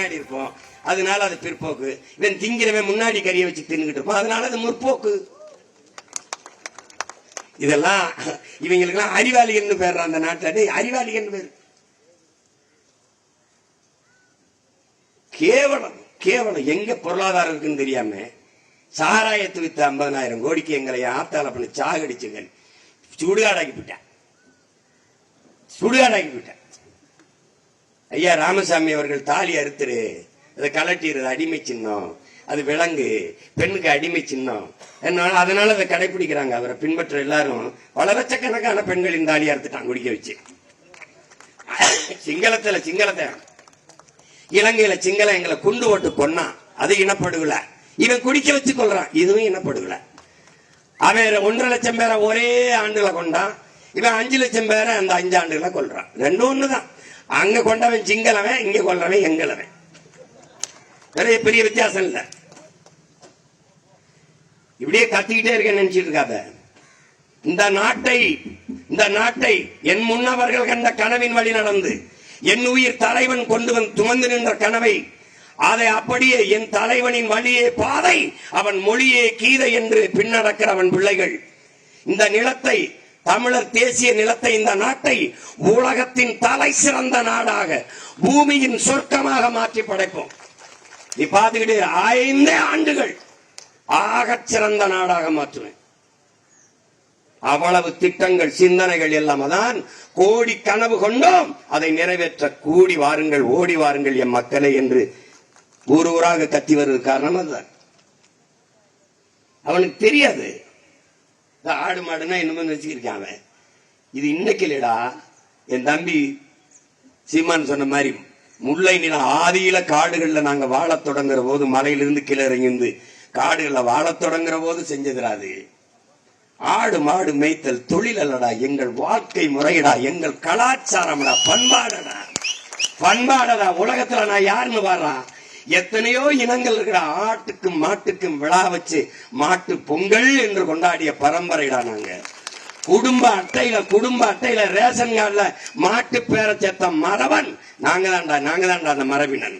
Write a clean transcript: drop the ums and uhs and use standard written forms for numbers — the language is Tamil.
பின்னாடி இருப்போம், அதனால அது பிற்போக்கு. இவன் திங்கிறவன் முன்னாடி கறியை வச்சு தின்னுகிட்டு இருப்போம், அதனால அது முற்போக்கு. இதெல்லாம் இவங்களுக்கெல்லாம் அறிவாளிகள்னு பேர். அந்த நாட்டில் அறிவாளிகள்னு பேர். கேவலம் கேவலம். எங்க பொருளாதாரம் இருக்குன்னு தெரியாம சாராயத்து வித்த 50,000 கோடிக்கு எங்களை ஆத்தால பண்ணி சாகடிச்சுங்க. சுடுகாடாக்கி விட்டேன், சுடுகாடாக்கி விட்டேன். ஐயா ராமசாமி அவர்கள் தாலி அறுத்துரு, அதை கலட்டிடுறது, அடிமை சின்னம், அது விலங்கு, பெண்ணுக்கு அடிமை சின்னம். அதனால அதை கடைபிடிக்கிறாங்க. அவரை பின்பற்ற எல்லாரும் பல லட்சக்கணக்கான பெண்களின் தாலி அறுத்துட்டான் குடிக்க வச்சு. சிங்களத்தை இலங்கையில சிங்களம் எங்களை குண்டு ஓட்டு கொன்னா, அது இனப்படுகல. இவன் குடிக்க வச்சு கொள்றான், இதுவும் இனப்படுகல. அவன் 1.5 லட்சம் பேரை ஒரே ஆண்டுல கொண்டான், இவன் 5 லட்சம் பேரை அந்த 5 ஆண்டுல கொள்றான். ரெண்டும் ஒண்ணுதான். அங்க கொண்டவன் சிங்களவன், இங்க கொள்றவன் எங்களவன். நிறைய பெரிய வித்தியாசம் இல்ல. இப்படியே கத்திக்கிட்டே இருக்க நினைச்சிட்டு இருக்காத. இந்த நாட்டை என் முன்னவர்கள் கண்ட கனவின் வழி நடந்து, என் உயிர் தலைவன் கொண்டு வந்து சுமந்து நின்ற கனவை, அதை அப்படியே என் தலைவனின் வழியே பாதை, அவன் மொழியே கீதை என்று பின்னடக்கிற அவன் பிள்ளைகள். இந்த நிலத்தை, தமிழர் தேசிய நிலத்தை, இந்த நாட்டை உலகத்தின் தலை சிறந்த நாடாக, பூமியின் சொர்க்கமாக மாற்றி படைப்போம். நீ பார்த்துக்கிட்டு 5 ஆண்டுகள் ஆகச் சிறந்த நாடாக மாற்றுவேன். அவ்வளவு திட்டங்கள், சிந்தனைகள் எல்லாம் தான். கோடி கனவு கொண்டோம், அதை நிறைவேற்ற கூடி வாருங்கள், ஓடி வாருங்கள் என் மக்களே என்று ஊர் ஊராக கத்தி வருவது காரணம் அதுதான். அவனுக்கு தெரியாது ஆடு மாடுன்னா என்னமோ வச்சுக்கிருக்கான். இது இன்னைக்கு இல்லடா. என் தம்பி சீமான் சொன்ன மாதிரி முல்லை நில ஆதியில காடுகள்ல நாங்க வாழத் தொடங்குற போது, மலையிலிருந்து கீழே இறங்கி காடுகள்ல வாழத் தொடங்குற போது செஞ்சதுராது. ஆடு மாடு மேய்த்தல் தொழில் அல்லடா, எங்கள் வாழ்க்கை முறையடா, எங்கள் கலாச்சாரம்டா, பண்பாடடா. உலகத்துல நான் யாருன்னு வர்றான். எத்தனையோ இனங்கள் இருக்கிற. ஆட்டுக்கும் மாட்டுக்கும் விழா வச்சு மாட்டு பொங்கல் என்று கொண்டாடிய பரம்பரைடா நாங்க. குடும்ப அட்டையில ரேஷன் கார்டுல மாட்டு பேரை சேர்த்த மரபன் நாங்க தான்டா அந்த மரபினன்.